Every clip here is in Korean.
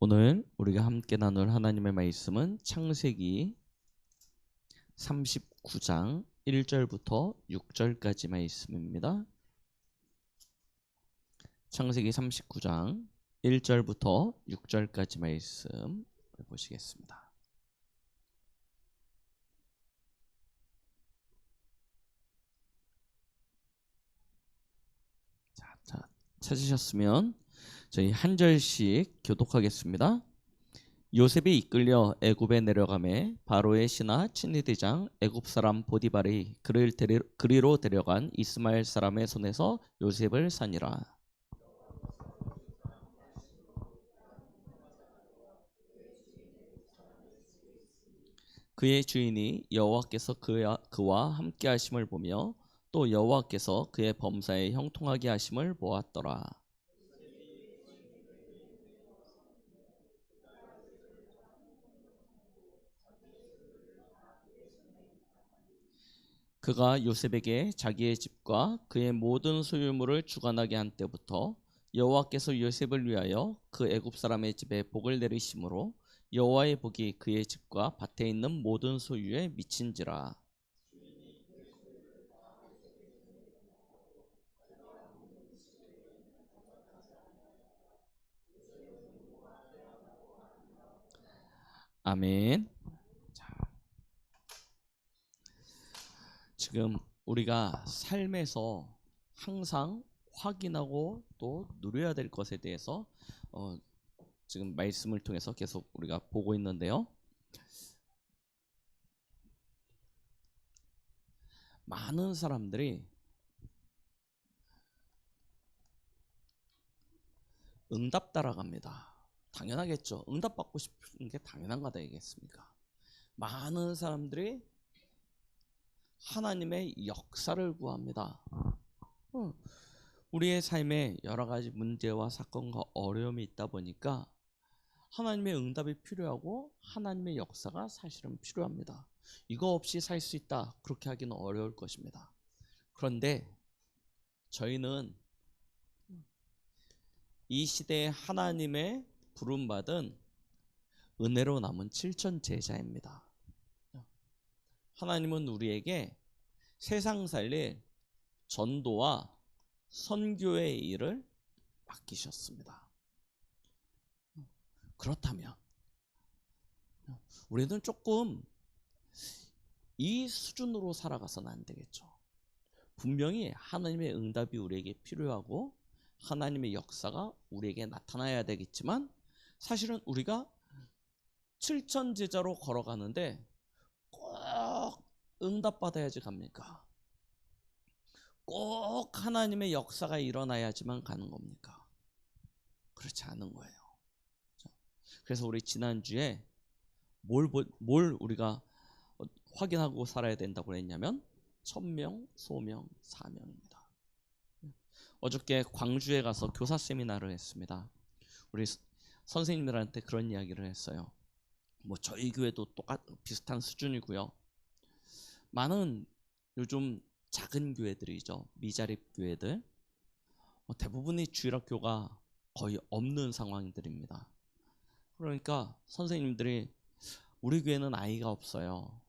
오늘 우리가 함께 나눌 하나님의 말씀은 창세기 39장 1절부터 6절까지 말씀입니다. 창세기 39장 1절부터 6절까지 말씀 보시겠습니다. 자, 찾으셨으면 저희 한 절씩 교독하겠습니다. 요셉이 이끌려 애굽에 내려가매 바로의 신하 친위대장 애굽 사람 보디발이 그를 그리로 데려간 이스마엘 사람의 손에서 요셉을 산이라. 그의 주인이 여호와께서 그와 함께 하심을 보며 또 여호와께서 그의 범사에 형통하게 하심을 보았더라. 그가 요셉에게 자기의 집과 그의 모든 소유물을 주관하게 한 때부터 여호와께서 요셉을 위하여 그 애굽 사람의 집에 복을 내리심으로 여호와의 복이 그의 집과 밭에 있는 모든 소유에 미친지라. 아멘. 자, 지금 우리가 삶에서 항상 확인하고 또 누려야 될 것에 대해서 지금 말씀을 통해서 계속 우리가 보고 있는데요. 많은 사람들이 응답 따라갑니다. 당연하겠죠. 응답 받고 싶은 게 당연한 거다 이겠습니까? 많은 사람들이 하나님의 역사를 구합니다. 우리의 삶에 여러 가지 문제와 사건과 어려움이 있다 보니까 하나님의 응답이 필요하고 하나님의 역사가 사실은 필요합니다. 이거 없이 살 수 있다 그렇게 하기는 어려울 것입니다. 그런데 저희는 이 시대에 하나님의 부름받은 은혜로 남은 7천 제자입니다. 하나님은 우리에게 세상 살릴 전도와 선교의 일을 맡기셨습니다. 그렇다면 우리는 조금 이 수준으로 살아가서는 안 되겠죠. 분명히 하나님의 응답이 우리에게 필요하고 하나님의 역사가 우리에게 나타나야 되겠지만 사실은 우리가 7천 제자로 걸어가는데 꼭 응답받아야지 갑니까? 꼭 하나님의 역사가 일어나야지만 가는 겁니까? 그렇지 않은 거예요. 그래서 우리 지난주에 뭘 우리가 확인하고 살아야 된다고 했냐면 천명, 소명, 사명입니다. 어저께 광주에 가서 교사 세미나를 했습니다. 우리 선생님들한테 그런 이야기를 했어요. 뭐 저희 교회도 비슷한 수준이고요. 많은 요즘 작은 교회들이죠. 미자립 교회들 대부분이 주일학교가 거의 없는 상황들입니다. 그러니까 선생님들이 우리 교회는 아이가 없어요.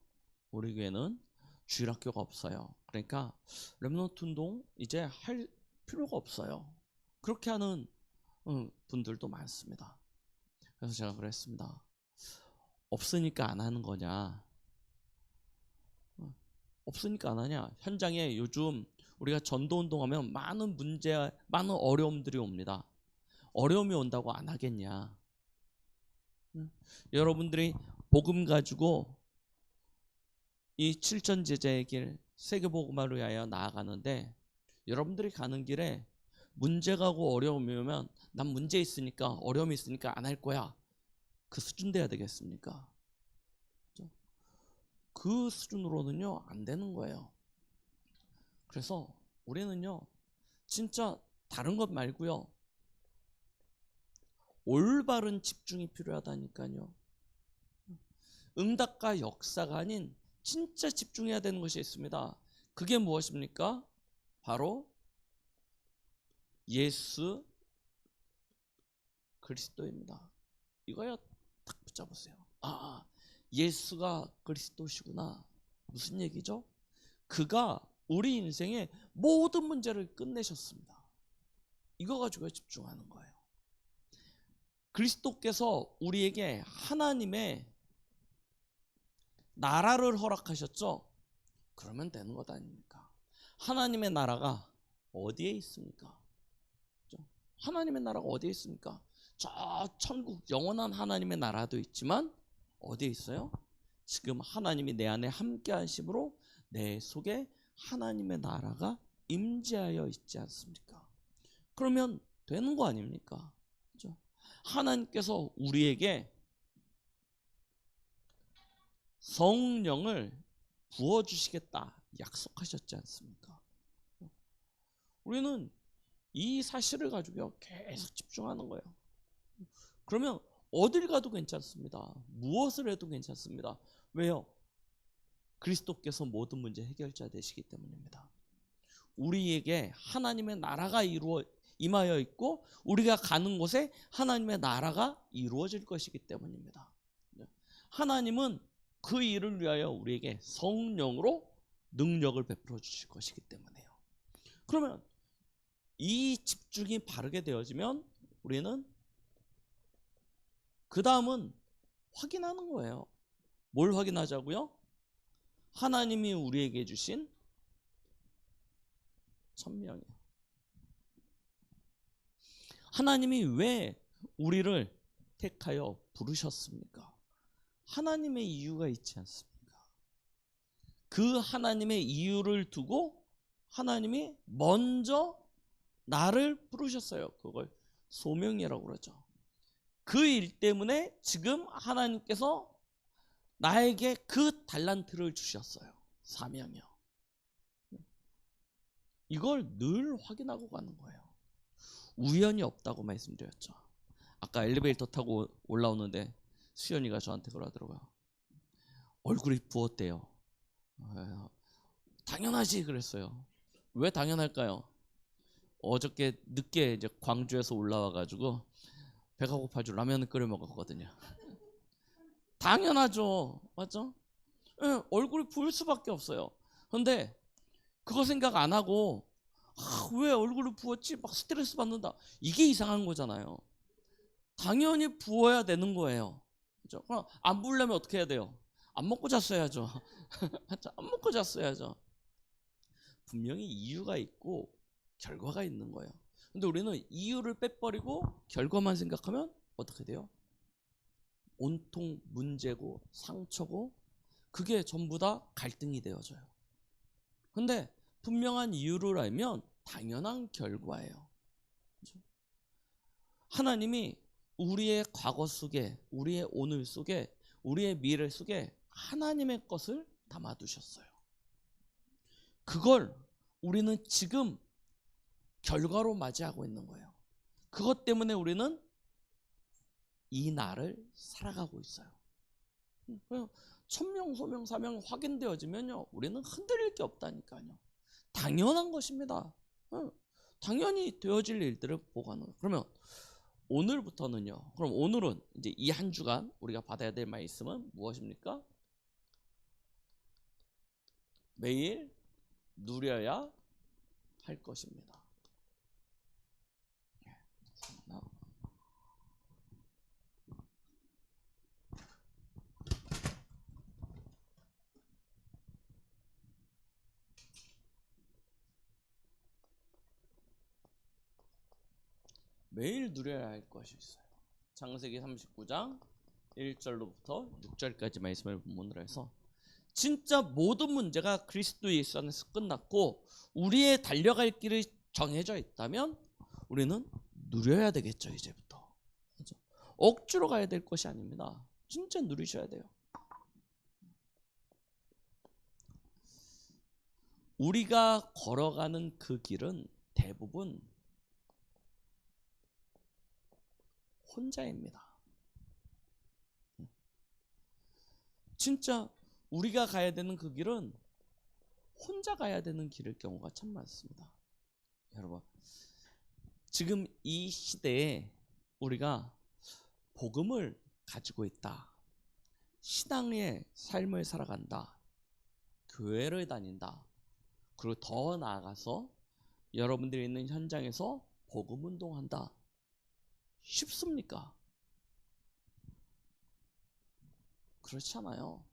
우리 교회는 주일학교가 없어요. 그러니까 렘넌트 운동 이제 할 필요가 없어요. 그렇게 하는 분들도 많습니다. 그래서 제가 그랬습니다. 없으니까 안 하는 거냐? 없으니까 안 하냐? 현장에 요즘 우리가 전도 운동하면 많은 문제, 많은 어려움들이 옵니다. 어려움이 온다고 안 하겠냐? 여러분들이 복음 가지고 이 7천 제자의 길, 세계복음화를 위하여 나아가는데 여러분들이 가는 길에 문제가 오고 어려움이 오면 난 문제 있으니까 어려움이 있으니까 안 할 거야. 그 수준 돼야 되겠습니까? 그 수준으로는요 안 되는 거예요. 그래서 우리는요 진짜 다른 것 말고요 올바른 집중이 필요하다니까요. 응답과 역사가 아닌 진짜 집중해야 되는 것이 있습니다. 그게 무엇입니까? 바로 예수 그리스도입니다. 이거야 딱 붙잡으세요. 예수가 그리스도시구나. 무슨 얘기죠? 그가 우리 인생의 모든 문제를 끝내셨습니다. 이거 가지고 집중하는 거예요. 그리스도께서 우리에게 하나님의 나라를 허락하셨죠? 그러면 되는 것 아닙니까? 하나님의 나라가 어디에 있습니까? 하나님의 나라가 어디에 있습니까? 저 천국 영원한 하나님의 나라도 있지만 어디에 있어요? 지금 하나님이 내 안에 함께 하심으로 내 속에 하나님의 나라가 임재하여 있지 않습니까? 그러면 되는 거 아닙니까? 그렇죠? 하나님께서 우리에게 성령을 부어주시겠다 약속하셨지 않습니까? 우리는 이 사실을 가지고 계속 집중하는 거예요. 그러면 어딜 가도 괜찮습니다. 무엇을 해도 괜찮습니다. 왜요? 그리스도께서 모든 문제 해결자 되시기 때문입니다. 우리에게 하나님의 나라가 임하여 있고 우리가 가는 곳에 하나님의 나라가 이루어질 것이기 때문입니다. 하나님은 그 일을 위하여 우리에게 성령으로 능력을 베풀어 주실 것이기 때문에요. 그러면 이 집중이 바르게 되어지면 우리는 그 다음은 확인하는 거예요. 뭘 확인하자고요? 하나님이 우리에게 주신 천명이요. 하나님이 왜 우리를 택하여 부르셨습니까? 하나님의 이유가 있지 않습니까? 그 하나님의 이유를 두고 하나님이 먼저 나를 부르셨어요. 그걸 소명이라고 그러죠. 그 일 때문에 지금 하나님께서 나에게 그 달란트를 주셨어요. 사명이요. 이걸 늘 확인하고 가는 거예요. 우연이 없다고 말씀드렸죠. 아까 엘리베이터 타고 올라오는데 수연이가 저한테 그러더라고요. 얼굴이 부었대요. 당연하지 그랬어요. 왜 당연할까요? 어저께 늦게 이제 광주에서 올라와가지고 배가 고파지고 라면을 끓여 먹었거든요. 당연하죠. 맞죠? 네, 얼굴이 부을 수밖에 없어요. 그런데 그거 생각 안 하고 왜 얼굴이 부었지? 막 스트레스 받는다. 이게 이상한 거잖아요. 당연히 부어야 되는 거예요. 그죠? 그럼 안 부으려면 어떻게 해야 돼요? 안 먹고 잤어야죠. 안 먹고 잤어야죠. 분명히 이유가 있고 결과가 있는 거예요. 근데 우리는 이유를 빼버리고 결과만 생각하면 어떻게 돼요? 온통 문제고 상처고 그게 전부 다 갈등이 되어져요. 근데 분명한 이유를 알면 당연한 결과예요. 그렇죠? 하나님이 우리의 과거 속에, 우리의 오늘 속에, 우리의 미래 속에 하나님의 것을 담아두셨어요. 그걸 우리는 지금 결과로 맞이하고 있는 거예요. 그것 때문에 우리는 이 날을 살아가고 있어요. 천명, 소명, 사명 확인되어지면요, 우리는 흔들릴 게 없다니까요. 당연한 것입니다. 당연히 되어질 일들을 보고 하는 거예요. 그러면 오늘부터는요. 그럼 오늘은 이제 이 한 주간 우리가 받아야 될 말씀은 무엇입니까? 매일 누려야 할 것입니다. 매일 누려야 할 것이 있어요. 창세기 39장 1절로부터 6절까지 말씀을 본문으로 해서 진짜 모든 문제가 그리스도 예수 안에서 끝났고 우리의 달려갈 길이 정해져 있다면 우리는 누려야 되겠죠. 이제부터. 그렇죠? 억지로 가야 될 것이 아닙니다. 진짜 누리셔야 돼요. 우리가 걸어가는 그 길은 대부분 혼자입니다. 진짜 우리가 가야 되는 그 길은 혼자 가야 되는 길일 경우가 참 많습니다. 여러분, 지금 이 시대에 우리가 복음을 가지고 있다. 신앙의 삶을 살아간다. 교회를 다닌다. 그리고 더 나아가서 여러분들이 있는 현장에서 복음 운동한다. 쉽습니까? 그렇지 않아요.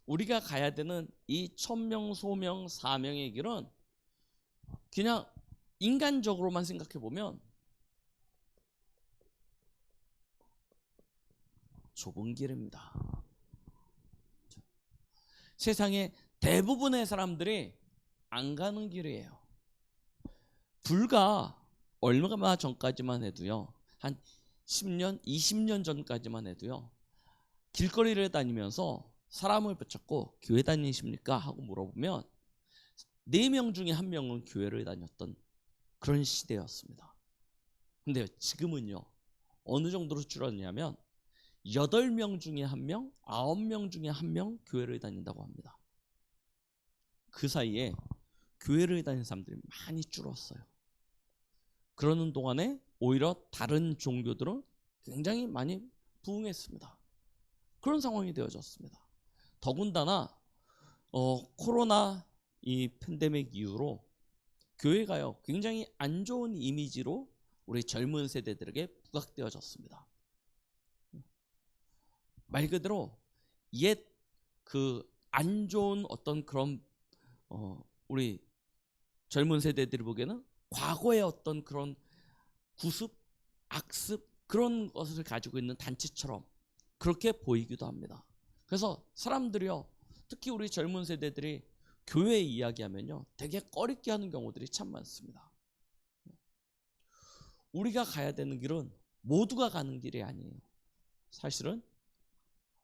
우리가 가야 되는 이 천명, 소명, 사명의 길은 그냥 인간적으로만 생각해 보면 좁은 길입니다. 세상의 대부분의 사람들이 안 가는 길이에요. 불과 얼마 전까지만 해도요, 한 10년, 20년 전까지만 해도요, 길거리를 다니면서 사람을 붙잡고 교회 다니십니까? 하고 물어보면 4명 중에 1명은 교회를 다녔던 그런 시대였습니다. 근데 지금은요, 어느 정도로 줄었냐면 8명 중에 1명, 9명 중에 1명 교회를 다닌다고 합니다. 그 사이에 교회를 다니는 사람들이 많이 줄었어요. 그러는 동안에 오히려 다른 종교들은 굉장히 많이 부흥했습니다. 그런 상황이 되어졌습니다. 더군다나 코로나 이 팬데믹 이후로 교회가요 굉장히 안 좋은 이미지로 우리 젊은 세대들에게 부각되어졌습니다. 말 그대로 옛 그 안 좋은 어떤 그런 우리 젊은 세대들이 보기에는 과거의 어떤 그런 구습, 악습 그런 것을 가지고 있는 단체처럼 그렇게 보이기도 합니다. 그래서 사람들이요, 특히 우리 젊은 세대들이 교회 이야기하면요 되게 꺼리게 하는 경우들이 참 많습니다. 우리가 가야 되는 길은 모두가 가는 길이 아니에요. 사실은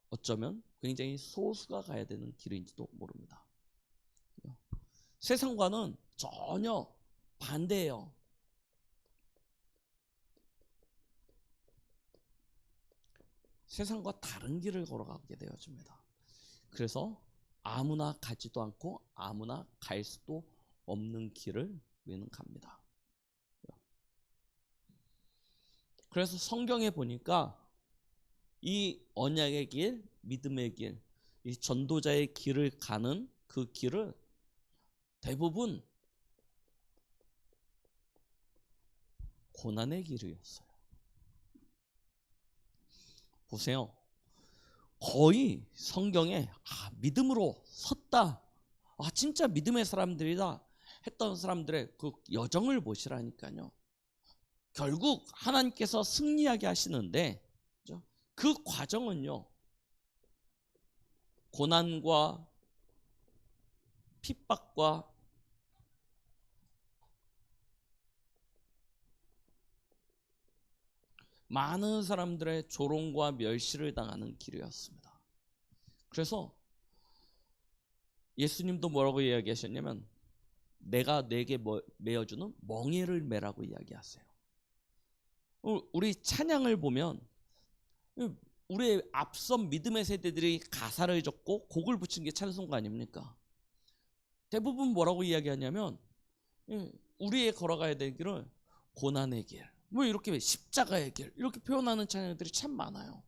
어쩌면 굉장히 소수가 가야 되는 길인지도 모릅니다. 세상과는 전혀 반대예요. 세상과 다른 길을 걸어가게 되어집니다. 그래서 아무나 가지도 않고 아무나 갈 수도 없는 길을 우리는 갑니다. 그래서 성경에 보니까 이 언약의 길, 믿음의 길, 이 전도자의 길을 가는 그 길을 대부분 고난의 길이었어요. 보세요. 거의 성경에 믿음으로 섰다, 진짜 믿음의 사람들이다 했던 사람들의 그 여정을 보시라니까요. 결국 하나님께서 승리하게 하시는데 그 과정은요 고난과 핍박과 많은 사람들의 조롱과 멸시를 당하는 길이었습니다. 그래서 예수님도 뭐라고 이야기하셨냐면 내가 내게 메어주는 멍에를 매라고 이야기하세요. 우리 찬양을 보면 우리의 앞선 믿음의 세대들이 가사를 적고 곡을 붙인 게 찬송가 아닙니까? 대부분 뭐라고 이야기하냐면 우리의 걸어가야 될 길은 고난의 길, 뭐 이렇게 십자가의 길 이렇게 표현하는 찬양들이 참 많아요.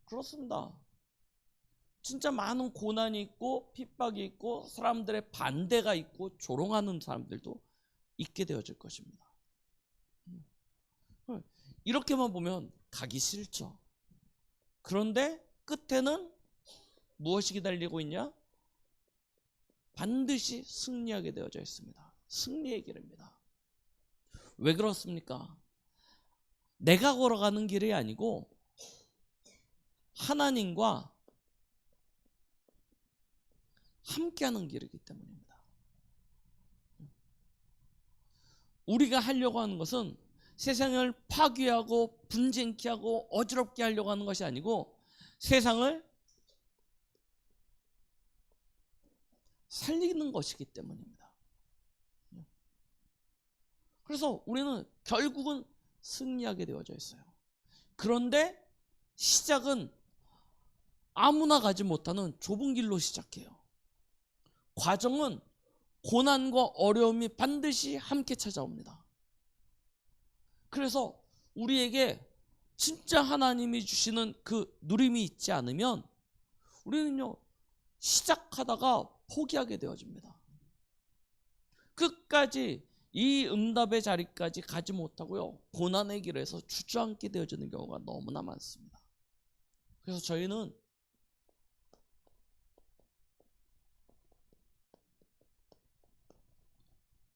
그렇습니다. 진짜 많은 고난이 있고 핍박이 있고 사람들의 반대가 있고 조롱하는 사람들도 있게 되어질 것입니다. 이렇게만 보면 가기 싫죠. 그런데 끝에는 무엇이 기다리고 있냐? 반드시 승리하게 되어져 있습니다. 승리의 길입니다. 왜 그렇습니까? 내가 걸어가는 길이 아니고 하나님과 함께하는 길이기 때문입니다. 우리가 하려고 하는 것은 세상을 파괴하고 분쟁케 하고 어지럽게 하려고 하는 것이 아니고 세상을 살리는 것이기 때문입니다. 그래서 우리는 결국은 승리하게 되어져 있어요. 그런데 시작은 아무나 가지 못하는 좁은 길로 시작해요. 과정은 고난과 어려움이 반드시 함께 찾아옵니다. 그래서 우리에게 진짜 하나님이 주시는 그 누림이 있지 않으면 우리는요, 시작하다가 포기하게 되어집니다. 끝까지 이 응답의 자리까지 가지 못하고요, 고난의 길에서 주저앉게 되어지는 경우가 너무나 많습니다. 그래서 저희는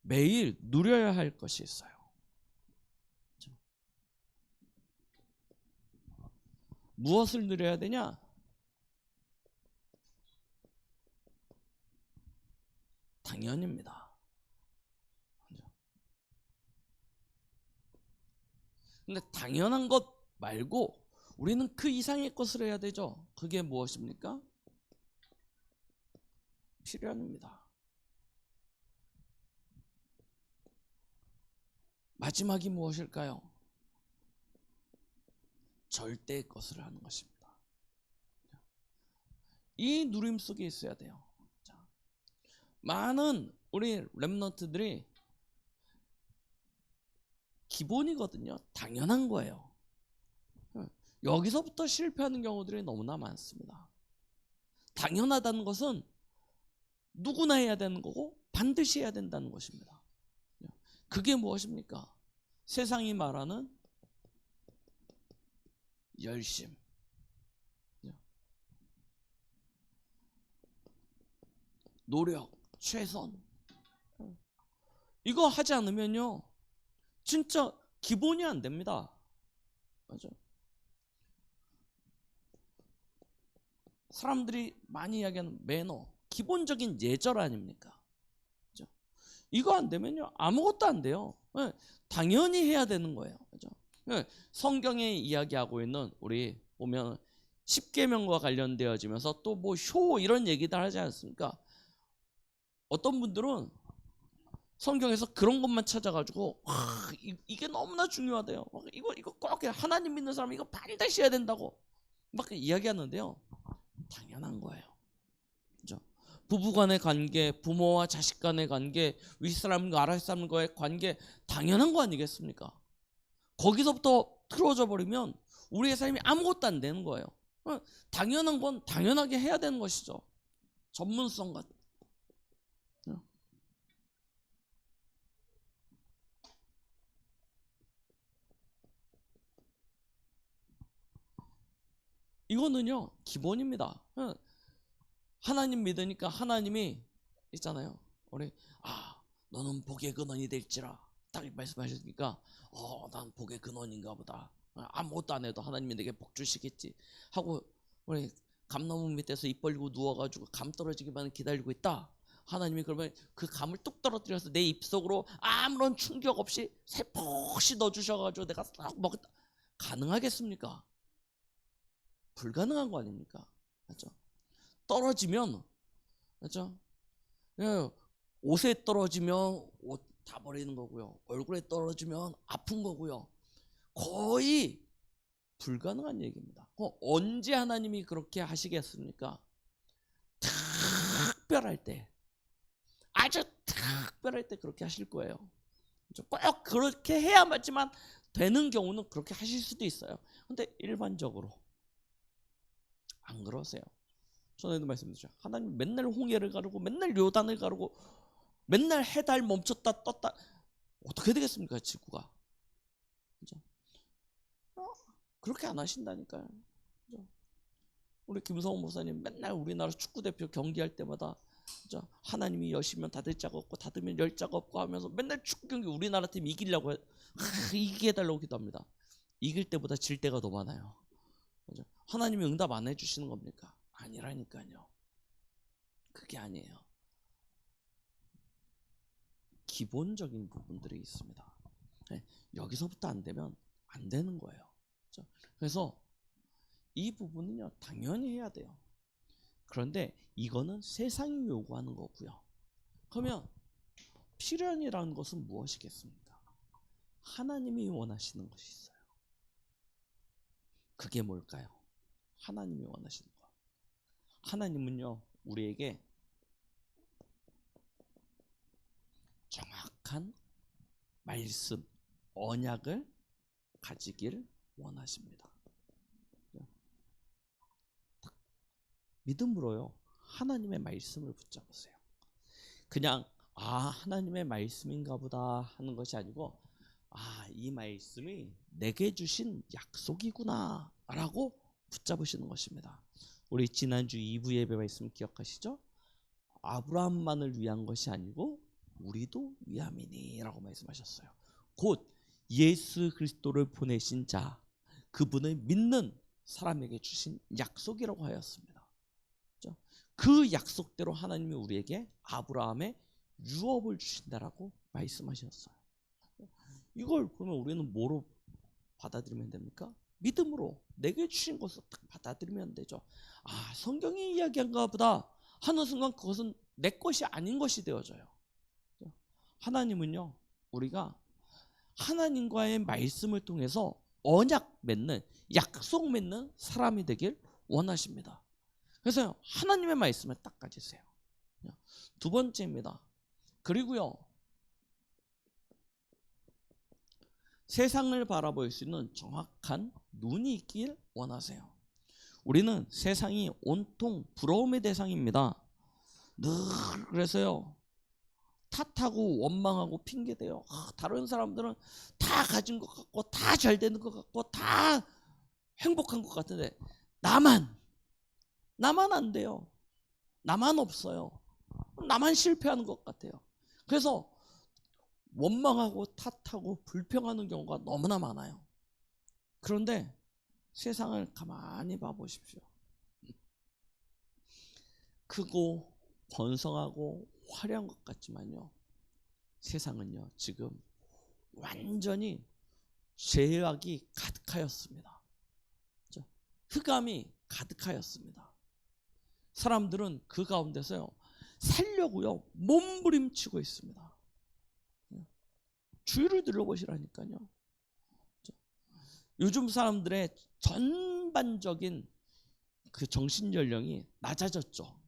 매일 누려야 할 것이 있어요. 무엇을 누려야 되냐? 당연입니다. 근데 당연한 것 말고 우리는 그 이상의 것을 해야 되죠. 그게 무엇입니까? 필연입니다. 마지막이 무엇일까요? 절대의 것을 하는 것입니다. 이 누림 속에 있어야 돼요. 자, 많은 우리 렘넌트들이 기본이거든요. 당연한 거예요. 여기서부터 실패하는 경우들이 너무나 많습니다. 당연하다는 것은 누구나 해야 되는 거고 반드시 해야 된다는 것입니다. 그게 무엇입니까? 세상이 말하는 열심, 노력, 최선, 이거 하지 않으면요, 진짜 기본이 안 됩니다. 맞아. 사람들이 많이 이야기하는 매너, 기본적인 예절 아닙니까? 그죠? 이거 안 되면요, 아무것도 안 돼요. 당연히 해야 되는 거예요. 그죠? 성경에 이야기하고 있는, 우리 보면 십계명과 관련되어지면서 또 뭐 효 이런 얘기들 하지 않습니까? 어떤 분들은 성경에서 그런 것만 찾아가지고 이게 너무나 중요하대요. 이거 꼭 하나님 믿는 사람 이거 반드시 해야 된다고 막 이야기하는데요. 당연한 거예요. 그죠? 부부간의 관계, 부모와 자식 간의 관계, 윗사람과 아랫사람과의 관계, 당연한 거 아니겠습니까? 거기서부터 틀어져 버리면 우리의 삶이 아무것도 안 되는 거예요. 당연한 건 당연하게 해야 되는 것이죠. 전문성 같은. 이거는요, 기본입니다. 하나님 믿으니까 하나님이 있잖아요. 우리 너는 복의 근원이 될지라 딱 말씀하셨으니까 난 복의 근원인가 보다. 아무것도 안 해도 하나님이 내게 복 주시겠지 하고 우리 감나무 밑에서 입 벌리고 누워가지고 감 떨어지기만 기다리고 있다. 하나님이 그러면 그 감을 뚝 떨어뜨려서 내 입속으로 아무런 충격 없이 세포시 넣어주셔가지고 내가 싹 먹었다. 가능하겠습니까? 불가능한 거 아닙니까? 맞죠? 떨어지면, 맞죠? 옷에 떨어지면 옷 다 버리는 거고요. 얼굴에 떨어지면 아픈 거고요. 거의 불가능한 얘기입니다. 언제 하나님이 그렇게 하시겠습니까? 특별할 때, 아주 특별할 때 그렇게 하실 거예요. 꼭 그렇게 해야지만 되는 경우는 그렇게 하실 수도 있어요. 근데 일반적으로 안 그러세요. 전에도 말씀드렸죠. 하나님 맨날 홍해를 가르고 맨날 요단을 가르고 맨날 해달 멈췄다 떴다 어떻게 되겠습니까? 지구가. 그죠? 그렇게 안 하신다니까요. 그죠? 우리 김성호 목사님 맨날 우리나라 축구대표 경기할 때마다 그죠? 하나님이 여시면 닫을 자가 없고 닫으면 열 자가 없고 하면서 맨날 축구 경기 우리나라 팀 이기려고 이기게 해달라고 기도합니다. 이길 때보다 질 때가 더 많아요. 그죠? 하나님이 응답 안 해주시는 겁니까? 아니라니까요. 그게 아니에요. 기본적인 부분들이 있습니다. 여기서부터 안 되면 안 되는 거예요. 그렇죠? 그래서 이 부분은요, 당연히 해야 돼요. 그런데 이거는 세상이 요구하는 거고요. 그러면 필연이라는 것은 무엇이겠습니까? 하나님이 원하시는 것이 있어요. 그게 뭘까요? 하나님이 원하시는 거. 하나님은요, 우리에게 정확한 말씀, 언약을 가지길 원하십니다. 믿음으로요, 하나님의 말씀을 붙잡으세요. 그냥 하나님의 말씀인가 보다 하는 것이 아니고 이 말씀이 내게 주신 약속이구나 라고 붙잡으시는 것입니다. 우리 지난주 2부 예배 말씀 기억하시죠? 아브라함만을 위한 것이 아니고 우리도 위함이니 라고 말씀하셨어요. 곧 예수 그리스도를 보내신 자, 그분을 믿는 사람에게 주신 약속이라고 하였습니다. 그 약속대로 하나님이 우리에게 아브라함의 유업을 주신다라고 말씀하셨어요. 이걸 그러면 우리는 뭐로 받아들이면 됩니까? 믿음으로 내게 주신 것을 딱 받아들이면 되죠. 성경이 이야기한가 보다 하는 순간 그것은 내 것이 아닌 것이 되어져요. 하나님은요, 우리가 하나님과의 말씀을 통해서 언약 맺는, 약속 맺는 사람이 되길 원하십니다. 그래서 하나님의 말씀을 딱 가지세요. 두 번째입니다. 그리고요, 세상을 바라볼 수 있는 정확한 눈이 있길 원하세요. 우리는 세상이 온통 부러움의 대상입니다. 늘 그래서요, 탓하고 원망하고 핑계대요. 다른 사람들은 다 가진 것 같고 다 잘 되는 것 같고 다 행복한 것 같은데 나만 안 돼요. 나만 없어요. 나만 실패하는 것 같아요. 그래서 원망하고 탓하고 불평하는 경우가 너무나 많아요. 그런데 세상을 가만히 봐보십시오. 크고 번성하고 화려한 것 같지만요, 세상은요 지금 완전히 죄악이 가득하였습니다. 흑암이 가득하였습니다. 사람들은 그 가운데서요 살려고요 몸부림치고 있습니다. 주위를 둘러보시라니까요. 요즘 사람들의 전반적인 그 정신 연령이 낮아졌죠.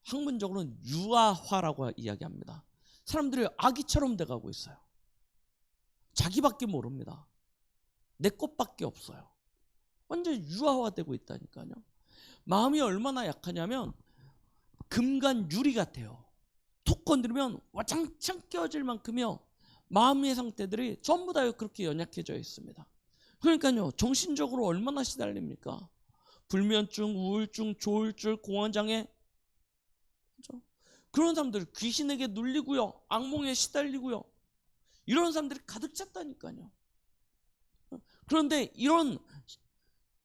학문적으로는 유아화라고 이야기합니다. 사람들이 아기처럼 돼가고 있어요. 자기밖에 모릅니다. 내 것밖에 없어요. 완전 유아화되고 있다니까요. 마음이 얼마나 약하냐면 금간 유리 같아요. 톡 건드리면 와장창 깨어질 만큼이요 마음의 상태들이 전부 다 그렇게 연약해져 있습니다. 그러니까요 정신적으로 얼마나 시달립니까? 불면증, 우울증, 조울증, 공황장애, 그렇죠? 그런 사람들 귀신에게 눌리고요, 악몽에 시달리고요, 이런 사람들이 가득 찼다니까요. 그런데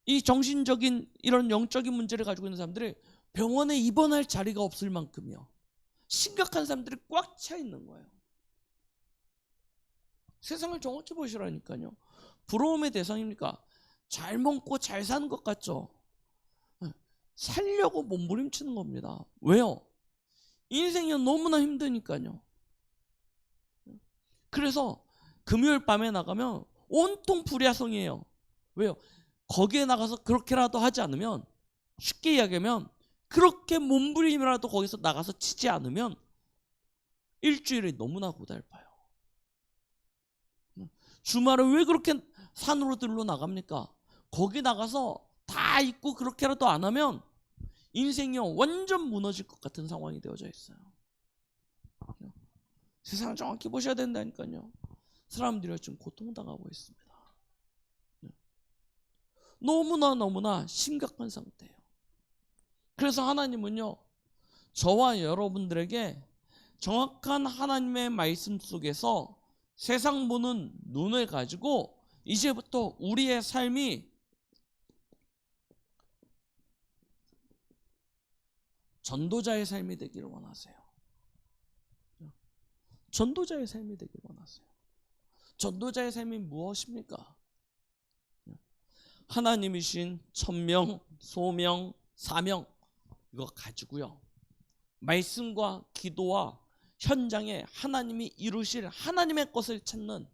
이 정신적인 이런 영적인 문제를 가지고 있는 사람들이 병원에 입원할 자리가 없을 만큼이요 심각한 사람들이 꽉 차 있는 거예요. 세상을 정확히 보시라니까요. 부러움의 대상입니까? 잘 먹고 잘 사는 것 같죠? 살려고 몸부림치는 겁니다. 왜요? 인생이 너무나 힘드니까요. 그래서 금요일 밤에 나가면 온통 불야성이에요. 왜요? 거기에 나가서 그렇게라도 하지 않으면, 쉽게 이야기하면 그렇게 몸부림이라도 거기서 나가서 치지 않으면 일주일이 너무나 고달파요. 주말에 왜 그렇게 산으로 들러 나갑니까? 거기 나가서 다 있고 그렇게라도 안 하면 인생이 완전 무너질 것 같은 상황이 되어져 있어요. 세상을 정확히 보셔야 된다니까요. 사람들이 지금 고통당하고 있습니다. 너무나 심각한 상태예요. 그래서 하나님은요 저와 여러분들에게 정확한 하나님의 말씀 속에서 세상 보는 눈을 가지고 이제부터 우리의 삶이 전도자의 삶이 되기를 원하세요. 전도자의 삶이 되기를 원하세요. 전도자의 삶이 무엇입니까? 하나님이신 천명, 소명, 사명, 이거 가지고요 말씀과 기도와 현장에 하나님이 이루실 하나님의 것을 찾는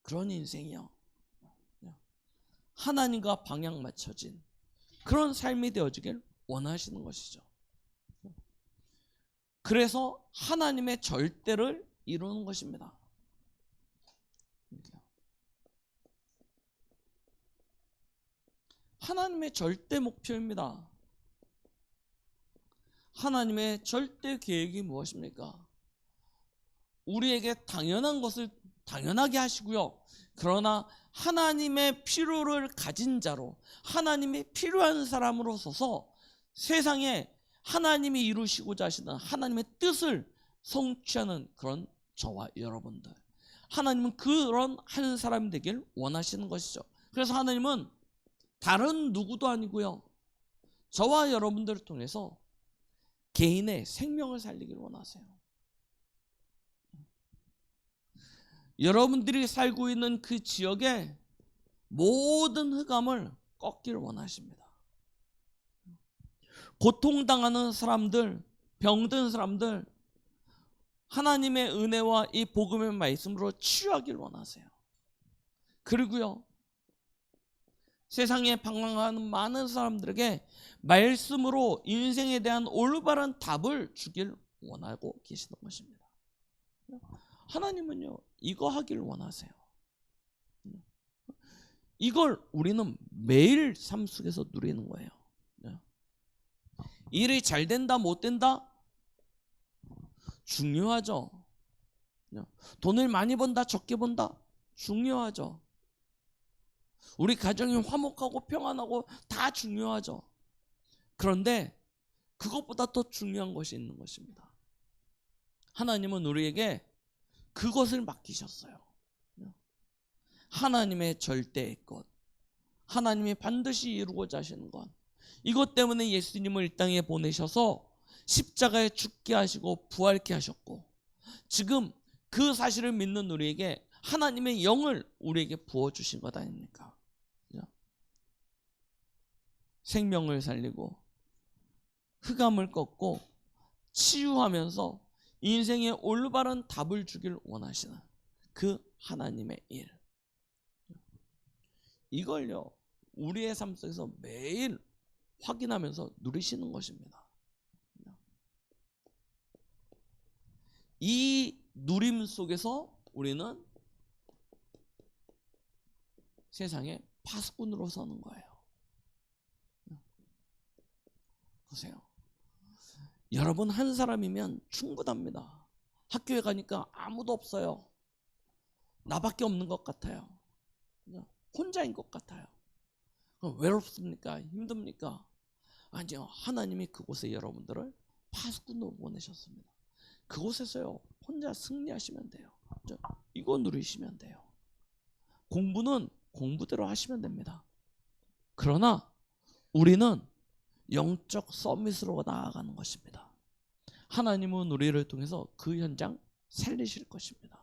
그런 인생이요, 하나님과 방향 맞춰진 그런 삶이 되어지길 원하시는 것이죠. 그래서 하나님의 절대를 이루는 것입니다. 하나님의 절대 목표입니다. 하나님의 절대 계획이 무엇입니까? 우리에게 당연한 것을 당연하게 하시고요. 그러나 하나님의 필요를 가진 자로, 하나님의 필요한 사람으로 서서 세상에 하나님이 이루시고자 하시는 하나님의 뜻을 성취하는 그런 저와 여러분들, 하나님은 그런 한 사람이 되길 원하시는 것이죠. 그래서 하나님은 다른 누구도 아니고요, 저와 여러분들을 통해서 개인의 생명을 살리길 원하세요. 여러분들이 살고 있는 그 지역의 모든 흑암을 꺾기를 원하십니다. 고통당하는 사람들, 병든 사람들, 하나님의 은혜와 이 복음의 말씀으로 치유하기를 원하세요. 그리고요, 세상에 방황하는 많은 사람들에게 말씀으로 인생에 대한 올바른 답을 주길 원하고 계시는 것입니다. 하나님은요, 이거 하기를 원하세요. 이걸 우리는 매일 삶 속에서 누리는 거예요. 일이 잘 된다 못 된다 중요하죠. 돈을 많이 번다 적게 번다 중요하죠. 우리 가정이 화목하고 평안하고 다 중요하죠. 그런데 그것보다 더 중요한 것이 있는 것입니다. 하나님은 우리에게 그것을 맡기셨어요. 하나님의 절대의 것, 하나님이 반드시 이루고자 하시는 것, 이것 때문에 예수님을 이 땅에 보내셔서 십자가에 죽게 하시고 부활케 하셨고, 지금 그 사실을 믿는 우리에게 하나님의 영을 우리에게 부어주신 것 아닙니까? 생명을 살리고 흑암을 꺾고 치유하면서 인생의 올바른 답을 주길 원하시는 그 하나님의 일, 이걸요 우리의 삶 속에서 매일 확인하면서 누리시는 것입니다. 이 누림 속에서 우리는 세상의 파수꾼으로 서는 거예요. 보세요. 여러분 한 사람이면 충분합니다. 학교에 가니까 아무도 없어요. 나밖에 없는 것 같아요. 혼자인 것 같아요. 그럼 외롭습니까? 힘듭니까? 아니요. 하나님이 그곳에 여러분들을 파수꾼으로 보내셨습니다. 그곳에서요 혼자 승리하시면 돼요. 이거 누리시면 돼요. 공부는 공부대로 하시면 됩니다. 그러나 우리는 영적 서밋으로 나아가는 것입니다. 하나님은 우리를 통해서 그 현장 살리실 것입니다.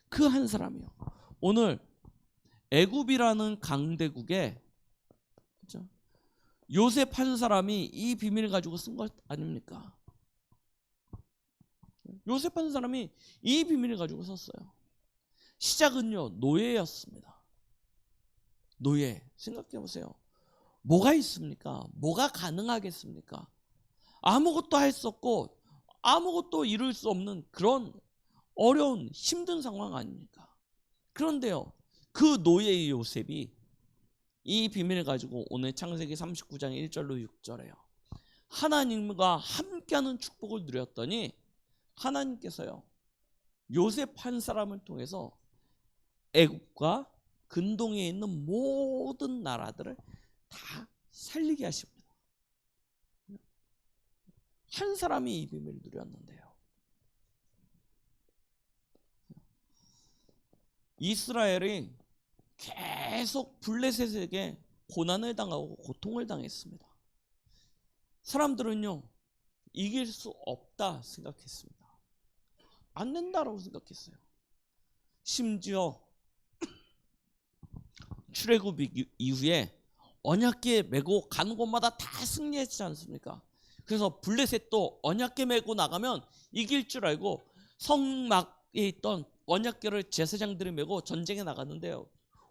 그 한 사람이요. 오늘 애굽이라는 강대국에 요셉 한 사람이 이 비밀을 가지고 쓴 것 아닙니까? 요셉 한 사람이 이 비밀을 가지고 썼어요. 시작은요 노예였습니다. 노예. 생각해 보세요. 뭐가 있습니까? 뭐가 가능하겠습니까? 아무것도 할 수 없고 아무것도 이룰 수 없는 그런 어려운 힘든 상황 아닙니까? 그런데요 그 노예의 요셉이 이 비밀을 가지고 오늘 창세기 39장 1절로 6절에요 하나님과 함께하는 축복을 누렸더니 하나님께서요 요셉 한 사람을 통해서 애굽과 근동에 있는 모든 나라들을 다 살리게 하십니다. 한 사람이 이 비밀을 누렸는데요. 이스라엘이 계속 블레셋에게 고난을 당하고 고통을 당했습니다. 사람들은요 이길 수 없다 생각했습니다. 안 된다라고 생각했어요. 심지어 출애굽 이후에 언약궤 메고 가는 곳마다 다 승리했지 않습니까? 그래서 블레셋도 언약궤 메고 나가면 이길 줄 알고 성막에 있던 언약궤를 제사장들이 메고 전쟁에 나갔는데요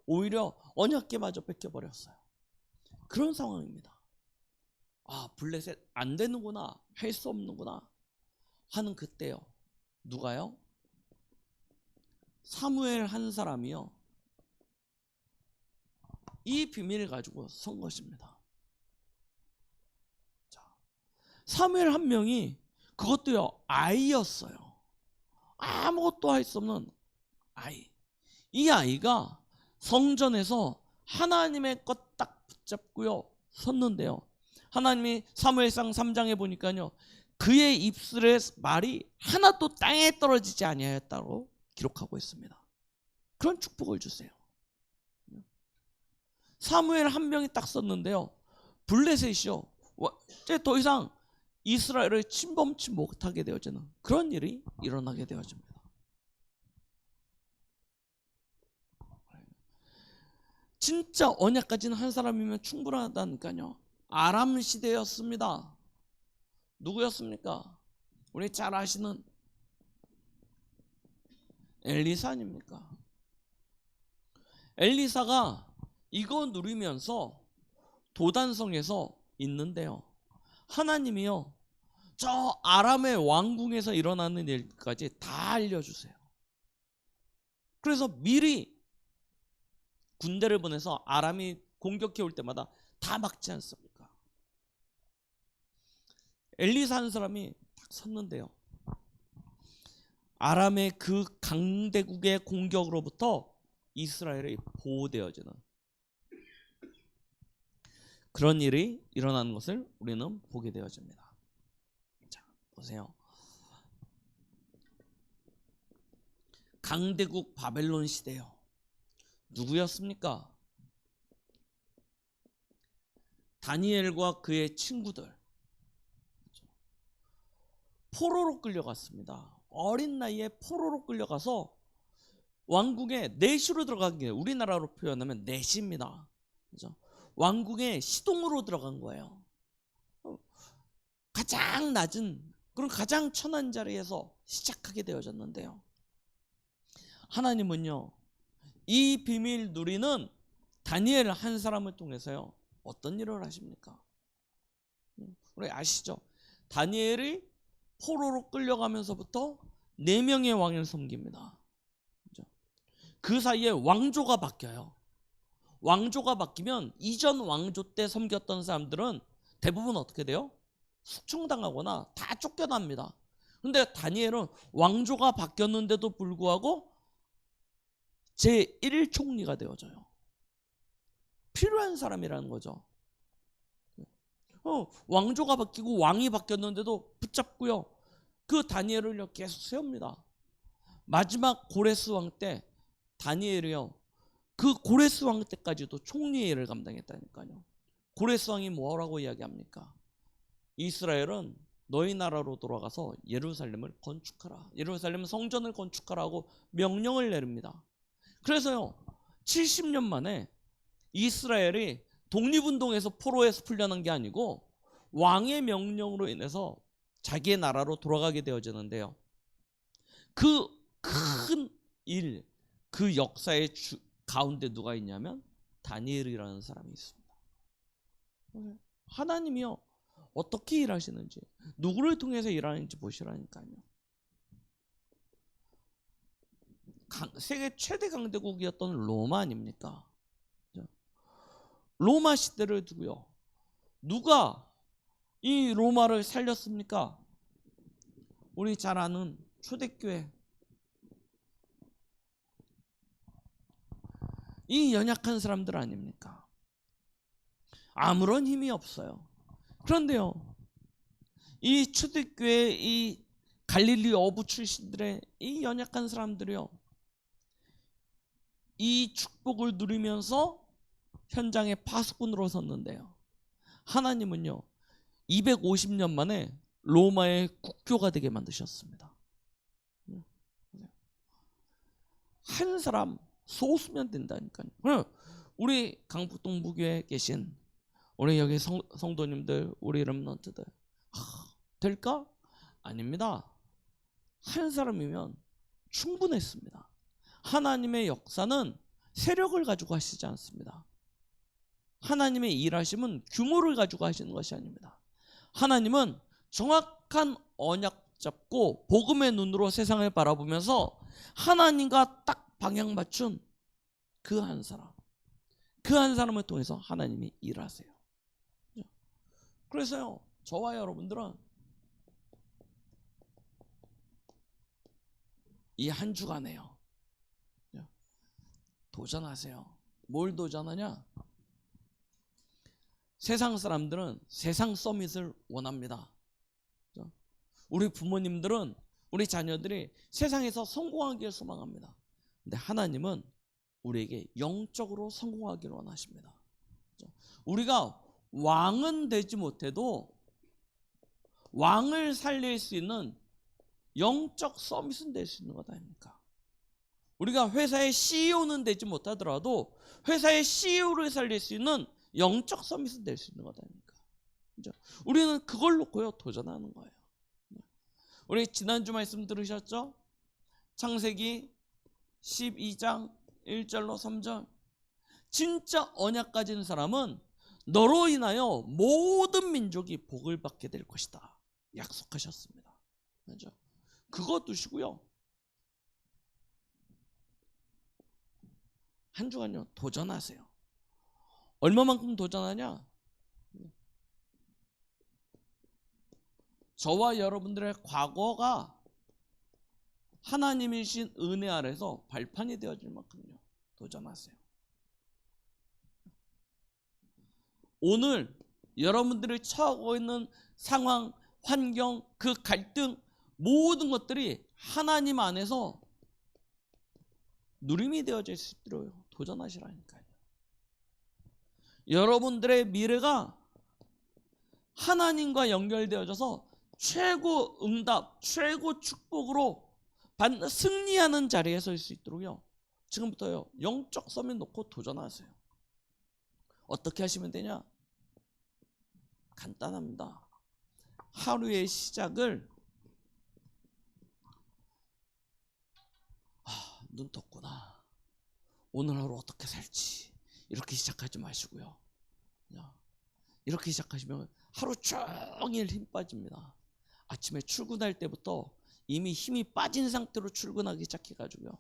오히려 언약궤마저 뺏겨버렸어요. 그런 상황입니다. 아 블레셋 안 되는구나, 할 수 없는구나 하는 그때요 누가요? 사무엘 한 사람이요 이 비밀을 가지고 선 것입니다. 자, 사무엘 한 명이 그것도요 아이였어요. 아무것도 할 수 없는 아이. 이 아이가 성전에서 하나님의 것 딱 붙잡고요 섰는데요. 하나님이 사무엘상 3장에 보니까요 그의 입술에 말이 하나도 땅에 떨어지지 아니하였다고 기록하고 있습니다. 그런 축복을 주세요. 사무엘 한 명이 딱 섰는데요. 블레셋이요 이제 더 이상 이스라엘을 침범치 못하게 되어지는 그런 일이 일어나게 되어집니다. 진짜 언약 가진 한 사람이면 충분하다니까요. 아람 시대였습니다. 누구였습니까? 우리 잘 아시는 엘리사 아닙니까? 엘리사가 이거 누리면서 도단성에서 있는데요. 하나님이요 저 아람의 왕궁에서 일어나는 일까지 다 알려주세요. 그래서 미리 군대를 보내서 아람이 공격해 올 때마다 다 막지 않습니까? 엘리사 한 사람이 딱 섰는데요. 아람의 그 강대국의 공격으로부터 이스라엘이 보호되어지는 그런 일이 일어나는 것을 우리는 보게 되어집니다. 자, 보세요. 강대국 바벨론 시대요. 누구였습니까? 다니엘과 그의 친구들 포로로 끌려갔습니다. 어린 나이에 포로로 끌려가서 왕궁의 내시로 들어간 게 우리나라로 표현하면 내시입니다. 그죠? 왕궁의 시동으로 들어간 거예요. 가장 낮은 그런 가장 천한 자리에서 시작하게 되어졌는데요. 하나님은요 이 비밀 누리는 다니엘 한 사람을 통해서요 어떤 일을 하십니까? 우리 아시죠? 다니엘이 포로로 끌려가면서부터 4명의 왕을 섬깁니다. 그 사이에 왕조가 바뀌어요. 왕조가 바뀌면 이전 왕조 때 섬겼던 사람들은 대부분 어떻게 돼요? 숙청당하거나 다 쫓겨납니다. 그런데 다니엘은 왕조가 바뀌었는데도 불구하고 제1총리가 되어져요. 필요한 사람이라는 거죠. 왕조가 바뀌고 왕이 바뀌었는데도 붙잡고요. 그 다니엘을 계속 세웁니다. 마지막 고레스 왕 때 다니엘이요. 그 고레스 왕 때까지도 총리의 일을 감당했다니까요. 고레스 왕이 뭐라고 이야기합니까? 이스라엘은 너희 나라로 돌아가서 예루살렘을 건축하라. 예루살렘 성전을 건축하라고 명령을 내립니다. 그래서요 70년 만에 이스라엘이 독립운동에서 포로에서 풀려난 게 아니고 왕의 명령으로 인해서 자기의 나라로 돌아가게 되어지는데요. 그 큰 일, 그 역사의 가운데 누가 있냐면 다니엘이라는 사람이 있습니다. 하나님이요 어떻게 일하시는지 누구를 통해서 일하는지 보시라니까요. 세계 최대 강대국이었던 로마 아닙니까? 로마 시대를 두고요. 누가 이 로마를 살렸습니까? 우리 잘 아는 초대교회. 이 연약한 사람들 아닙니까? 아무런 힘이 없어요. 그런데요. 이 초대교회 이 갈릴리 어부 출신들의 이 연약한 사람들이요. 이 축복을 누리면서 현장에 파수꾼으로 섰는데요. 하나님은요 250년 만에 로마의 국교가 되게 만드셨습니다. 한 사람 소수면 된다니까요. 우리 강북동부교회에 계신 우리 여기 성도님들, 우리 렘넌트들 될까? 아닙니다. 한 사람이면 충분했습니다. 하나님의 역사는 세력을 가지고 하시지 않습니다. 하나님의 일하심은 규모를 가지고 하시는 것이 아닙니다. 하나님은 정확한 언약 잡고 복음의 눈으로 세상을 바라보면서 하나님과 딱 방향 맞춘 그 한 사람, 그 그 한 사람을 통해서 하나님이 일하세요. 그래서요, 저와 여러분들은 이 한 주간에요, 도전하세요. 뭘 도전하냐? 세상 사람들은 세상 서밋을 원합니다. 우리 부모님들은 우리 자녀들이 세상에서 성공하기를 소망합니다. 근데 하나님은 우리에게 영적으로 성공하기를 원하십니다. 우리가 왕은 되지 못해도 왕을 살릴 수 있는 영적 서밋은 될 수 있는 것 아닙니까? 우리가 회사의 CEO는 되지 못하더라도 회사의 CEO를 살릴 수 있는 영적 서밋은 될 수 있는 것 아닙니까? 우리는 그걸 놓고요, 도전하는 거예요. 우리 지난주 말씀 들으셨죠? 창세기 12장 1절로 3절. 진짜 언약 가진 사람은 너로 인하여 모든 민족이 복을 받게 될 것이다, 약속하셨습니다. 그렇죠? 그거 두시고요, 한 주간요 도전하세요. 얼마만큼 도전하냐? 저와 여러분들의 과거가 하나님이신 은혜 아래서 발판이 되어질 만큼요 도전하세요. 오늘 여러분들이 처하고 있는 상황, 환경, 그 갈등, 모든 것들이 하나님 안에서 누림이 되어질 수 있도록 도전하시라니까요. 여러분들의 미래가 하나님과 연결되어져서 최고 응답, 최고 축복으로 승리하는 자리에 설 수 있도록요, 지금부터요 영적 서밋 놓고 도전하세요. 어떻게 하시면 되냐? 간단합니다. 하루의 시작을 눈 떴구나, 오늘 하루 어떻게 살지, 이렇게 시작하지 마시고요, 이렇게 시작하시면 하루 종일 힘 빠집니다. 아침에 출근할 때부터 이미 힘이 빠진 상태로 출근하기 시작해가지고요,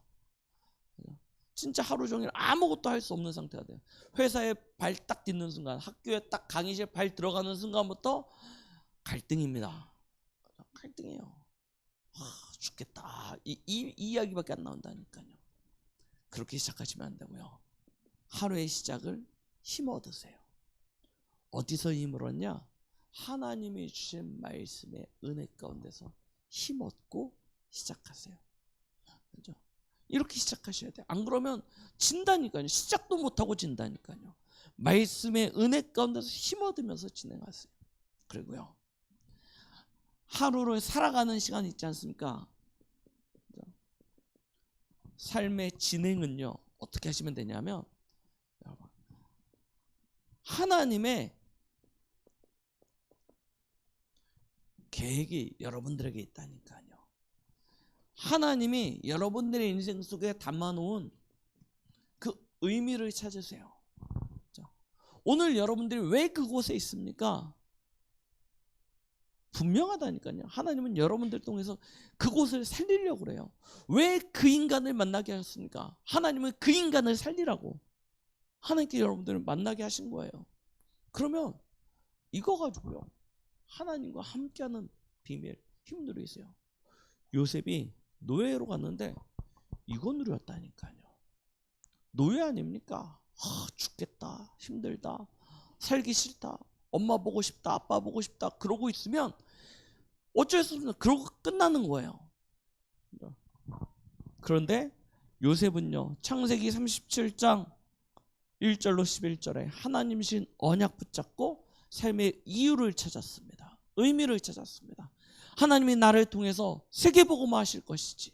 진짜 하루 종일 아무것도 할 수 없는 상태가 돼요. 회사에 발 딱 딛는 순간, 학교에 딱 강의실 발 들어가는 순간부터 갈등입니다. 갈등이에요. 죽겠다, 이 이야기밖에 안 나온다니까요. 그렇게 시작하시면 안 되고요, 하루의 시작을 힘 얻으세요. 어디서 힘을 얻냐? 하나님이 주신 말씀의 은혜 가운데서 힘 얻고 시작하세요. 그렇죠? 이렇게 시작하셔야 돼요. 안 그러면 진다니까요. 시작도 못하고 진다니까요. 말씀의 은혜 가운데서 힘 얻으면서 진행하세요. 그리고요, 하루를 살아가는 시간이 있지 않습니까? 삶의 진행은요 어떻게 하시면 되냐면, 하나님의 계획이 여러분들에게 있다니까요. 하나님이 여러분들의 인생 속에 담아놓은 그 의미를 찾으세요. 오늘 여러분들이 왜 그곳에 있습니까? 분명하다니까요. 하나님은 여러분들 통해서 그곳을 살리려고 그래요. 왜 그 인간을 만나게 하셨습니까? 하나님은 그 인간을 살리라고 하나님께 여러분들을 만나게 하신 거예요. 그러면 이거 가지고요 하나님과 함께하는 비밀, 힘 누리세요. 요셉이 노예로 갔는데 이거 누렸다니까요. 노예 아닙니까? 죽겠다, 힘들다, 살기 싫다, 엄마 보고 싶다, 아빠 보고 싶다, 그러고 있으면 어쩔 수 없는, 그러고 끝나는 거예요. 그런데 요셉은요 창세기 37장 1절로 11절에 하나님이신 언약 붙잡고 삶의 이유를 찾았습니다. 의미를 찾았습니다. 하나님이 나를 통해서 세계복음화 하실 것이지,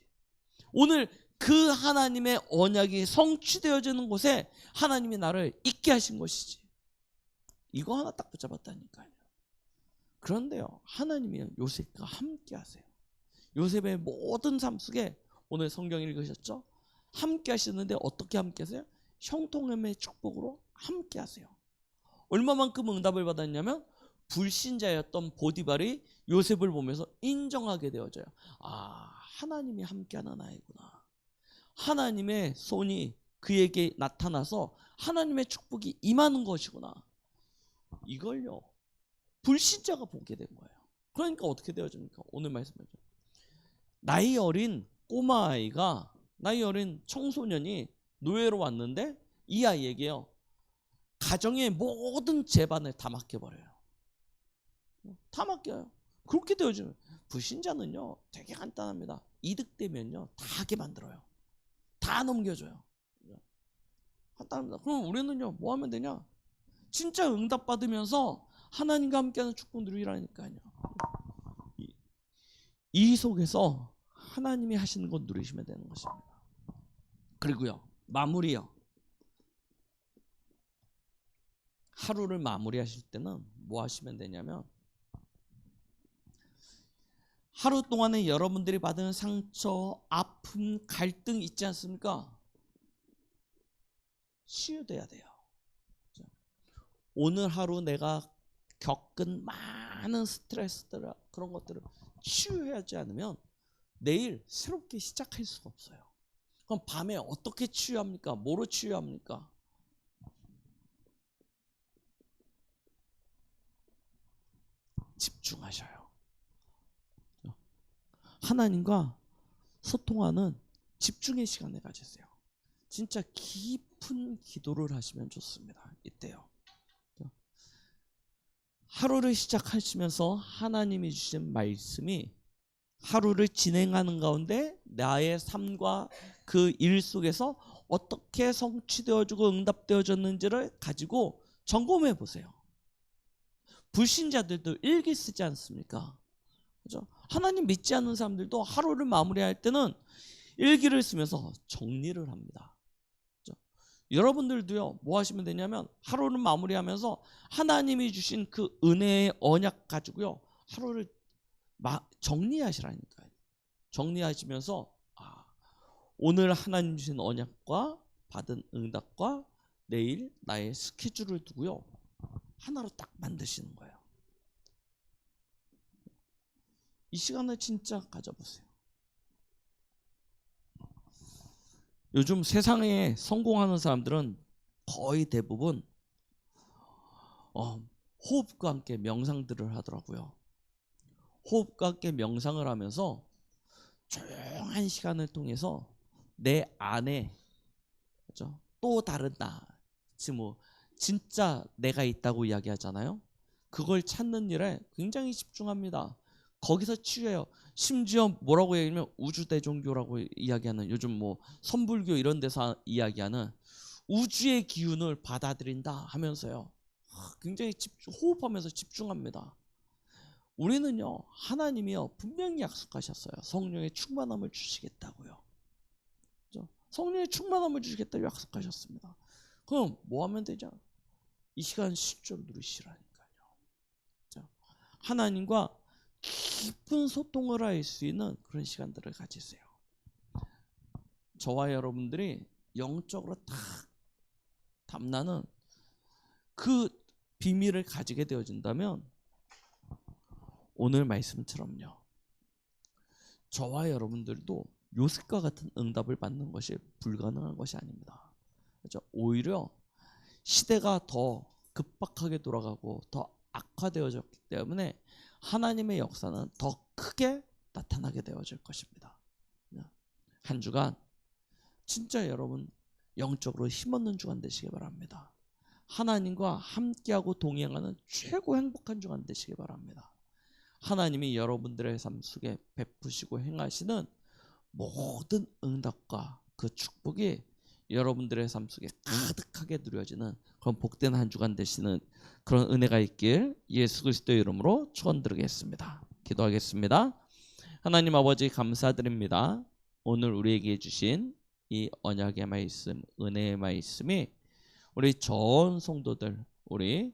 오늘 그 하나님의 언약이 성취되어지는 곳에 하나님이 나를 있게 하신 것이지, 이거 하나 딱 붙잡았다니까요. 그런데요 하나님이 요셉과 함께 하세요. 요셉의 모든 삶 속에 오늘 성경 읽으셨죠? 함께 하시는데 어떻게 함께 하세요? 형통함의 축복으로 함께 하세요. 얼마만큼 응답을 받았냐면 불신자였던 보디발이 요셉을 보면서 인정하게 되어져요. 하나님이 함께하는 아이구나. 하나님의 손이 그에게 나타나서 하나님의 축복이 임하는 것이구나. 이걸요 불신자가 보게 된 거예요. 그러니까 어떻게 되어집니까? 오늘 말씀이죠. 나이 어린 꼬마아이가, 나이 어린 청소년이 노예로 왔는데 이 아이에게요 가정의 모든 재반을 다 맡겨버려요. 다 맡겨요. 그렇게 되어지면 불신자는요 되게 간단합니다. 이득되면요 다 하게 만들어요. 다 넘겨줘요. 간단합니다. 그럼 우리는요 뭐 하면 되냐? 진짜 응답 받으면서 하나님과 함께하는 축복 누리라니까요. 이 속에서 하나님이 하시는 것 누리시면 되는 것입니다. 그리고요 마무리요. 하루를 마무리하실 때는 뭐 하시면 되냐면 하루 동안에 여러분들이 받은 상처, 아픔, 갈등 있지 않습니까? 치유돼야 돼요. 오늘 하루 내가 겪은 많은 스트레스들 그런 것들을 치유하지 않으면 내일 새롭게 시작할 수가 없어요. 그럼 밤에 어떻게 치유합니까? 뭐로 치유합니까? 집중하셔요. 하나님과 소통하는 집중의 시간을 가지세요. 진짜 깊은 기도를 하시면 좋습니다. 이때요. 하루를 시작하시면서 하나님이 주신 말씀이 하루를 진행하는 가운데 나의 삶과 그 일 속에서 어떻게 성취되어지고 응답되어졌는지를 가지고 점검해 보세요. 불신자들도 일기 쓰지 않습니까? 그죠? 하나님 믿지 않는 사람들도 하루를 마무리할 때는 일기를 쓰면서 정리를 합니다. 그죠? 여러분들도요 뭐 하시면 되냐면 하루를 마무리하면서 하나님이 주신 그 은혜의 언약 가지고요 하루를 정리하시라니까요. 정리하시면서 오늘 하나님 주신 언약과 받은 응답과 내일 나의 스케줄을 두고요 하나로 딱 만드시는 거예요. 이 시간을 진짜 가져보세요. 요즘 세상에 성공하는 사람들은 거의 대부분 호흡과 함께 명상들을 하더라고요. 호흡과 함께 명상을 하면서 조용한 시간을 통해서 내 안에 그렇죠? 또 다른 나, 지금 뭐 진짜 내가 있다고 이야기하잖아요. 그걸 찾는 일에 굉장히 집중합니다. 거기서 치유해요. 심지어 뭐라고 얘기하면 우주대종교라고 이야기하는 요즘 뭐 선불교 이런 데서 이야기하는 우주의 기운을 받아들인다 하면서요. 굉장히 호흡하면서 집중합니다. 우리는요 하나님이요 분명히 약속하셨어요. 성령의 충만함을 주시겠다고요. 그렇죠? 성령의 충만함을 주시겠다고 약속하셨습니다. 그럼 뭐 하면 되죠? 이 시간 실전 누리시라니까요. 그렇죠? 하나님과 깊은 소통을 할 수 있는 그런 시간들을 가지세요. 저와 여러분들이 영적으로 딱 담나는 그 비밀을 가지게 되어진다면 오늘 말씀처럼요 저와 여러분들도 요셉과 같은 응답을 받는 것이 불가능한 것이 아닙니다. 그렇죠? 오히려 시대가 더 급박하게 돌아가고 더 악화되어졌기 때문에 하나님의 역사는 더 크게 나타나게 되어질 것입니다. 한 주간 진짜 여러분 영적으로 힘없는 주간 되시기 바랍니다. 하나님과 함께하고 동행하는 최고 행복한 주간 되시기 바랍니다. 하나님이 여러분들의 삶 속에 베푸시고 행하시는 모든 응답과 그 축복이 여러분들의 삶 속에 가득하게 누려지는 그런 복된 한 주간 되시는 그런 은혜가 있길 예수 그리스도의 이름으로 축원드리겠습니다. 기도하겠습니다. 하나님 아버지 감사드립니다. 오늘 우리에게 주신 이 언약의 말씀, 은혜의 말씀이 우리 전 성도들, 우리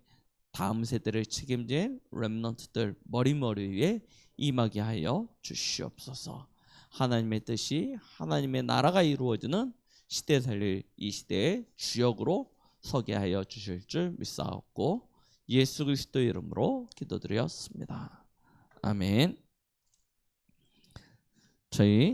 다음 세대를 책임질 렘넌트들 머리 위에 임하게 하여 주시옵소서. 하나님의 뜻이 하나님의 나라가 이루어지는 시대 살릴 이 시대의 주역으로 서게 하여 주실 줄 믿사옵고 예수 그리스도의 이름으로 기도드렸습니다. 아멘. 저희